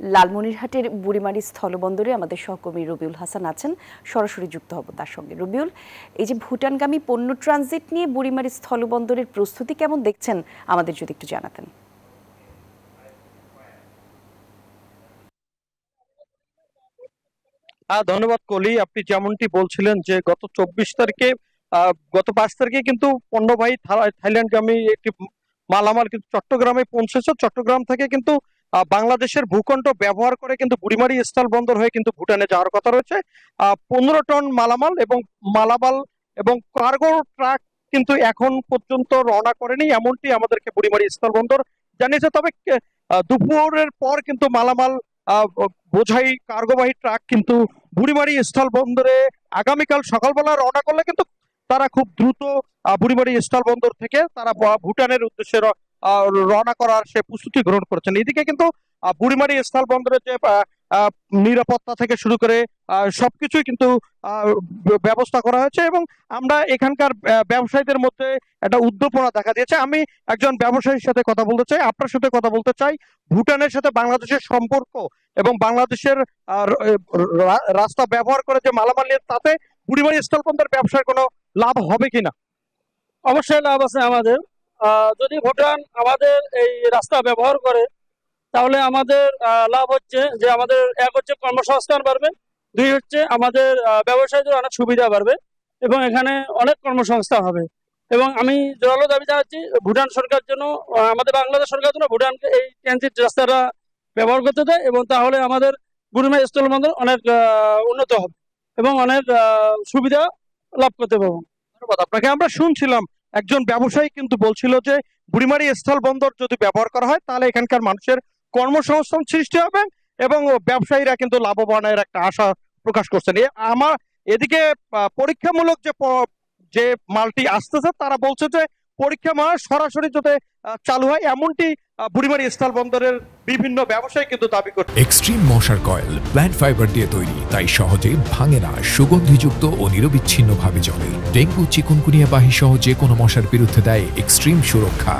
লালমনিরহাটের বুড়িমারি স্থলবন্দরে আমাদের সহকর্মী রবিউল হাসান আছেন, সরাসরি যুক্ত হব তার সঙ্গে। রবিউল, এই যে ভুটানগামী পণ্য ট্রানজিট নিয়ে বুড়িমারি স্থলবন্দরের প্রস্তুতি কেমন দেখছেন, আমাদের যদি একটু জানাতেন। ধন্যবাদ কলি। আপনি যেমনটি বলছিলেন যে গত 24 তারিখে গত 5 তারিখে কিন্তু পণ্যবাহী থাইল্যান্ডগামী একটি মালামাল কিন্তু চট্টগ্রামে পৌঁছেছে। চট্টগ্রাম থেকে কিন্তু বাংলাদেশের ভূখণ্ড ব্যবহার করে কিন্তু বুড়িমারি স্থল বন্দর হয়ে কিন্তু ভুটানে যাওয়ার কথা রয়েছে। 15 টন মালামাল এবং কার্গো ট্রাক কিন্তু এখন পর্যন্ত রওনা করেনি, এমনটি আমাদেরকে বুড়িমারি স্থল বন্দর জানিয়েছে। তবে দুপুরের পর কিন্তু মালামাল বোঝাই কার্গোবাহী ট্রাক কিন্তু বুড়িমারি স্থল বন্দরে আগামীকাল সকালবেলা রওনা করলে কিন্তু তারা খুব দ্রুত বুড়িমারি স্থল বন্দর থেকে তারা ভুটানের উদ্দেশ্যে রওনা করার সে প্রস্তুতি গ্রহণ করেছেন। এদিকে কিন্তু বুড়িমারি স্থল বন্দরের যে নিরাপত্তা থেকে শুরু করে সবকিছুই কিন্তু ব্যবস্থা করা হয়েছে এবং আমরা এখানকার ব্যবসায়ীদের মধ্যে একটা উদ্দীপনা দেখা দিয়েছে। আমি একজন ব্যবসায়ীর সাথে কথা বলতে চাই, আপনার সাথে কথা বলতে চাই। ভুটানের সাথে বাংলাদেশের সম্পর্ক এবং বাংলাদেশের রাস্তা ব্যবহার করে যে মালামাল নিয়ে, তাতে বুড়িমারি স্থল বন্দর ব্যবসায় কোনো লাভ হবে কিনা? অবশ্যই লাভ আছে আমাদের। যদি ভুটান আমাদের এই রাস্তা ব্যবহার করে তাহলে আমাদের লাভ হচ্ছে যে আমাদের এক হচ্ছে কর্মসংস্থান বাড়বে, দুই হচ্ছে আমাদের ব্যবসায়ীদের অনেক সুবিধা বাড়বে এবং এখানে অনেক কর্মসংস্থান হবে। এবং আমি জোরালো দাবি জানাচ্ছি ভুটান সরকার যেন আমাদের বাংলাদেশ সরকার যেন ভুটানকে এই ট্রানজিট রাস্তাটা ব্যবহার করতে দেয়, এবং তাহলে আমাদের বুড়িমারি স্থলবন্দর অনেক উন্নত হবে এবং অনেক সুবিধা লাভ করতে পারবো। ধন্যবাদ আপনাকে। আমরা শুনছিলাম একজন ব্যবসায়ী কিন্তু বলছিল যে বুড়িমারি স্থল বন্দর যদি ব্যবহার করা হয় তাহলে এখানকার মানুষের কর্মসংস্থান সৃষ্টি হবে এবং ব্যবসায়ীরা কিন্তু লাভবানের একটা আশা প্রকাশ করছেন। আমার এদিকে পরীক্ষামূলক যে মালটি আসতেছে, তারা বলছে যে পরীক্ষা মাল সরাসরি যদি চালু হয়, এমনটি বুড়িমারি স্থল বন্দরের বিভিন্ন ব্যবসায়ী কিন্তু দাবি করছে। এক্সট্রিম মশার কয়েল প্ল্যান্ট ফাইবার দিয়ে তৈরি, তাই সহজে ভাঙে না, সুগন্ধিযুক্ত ও নিরবিচ্ছিন্নভাবে জ্বলে। ডেঙ্গু, চিকুনগুনিয়া বাহি সহ যে কোনো মশার বিরুদ্ধে দেয় এক্সট্রিম সুরক্ষা।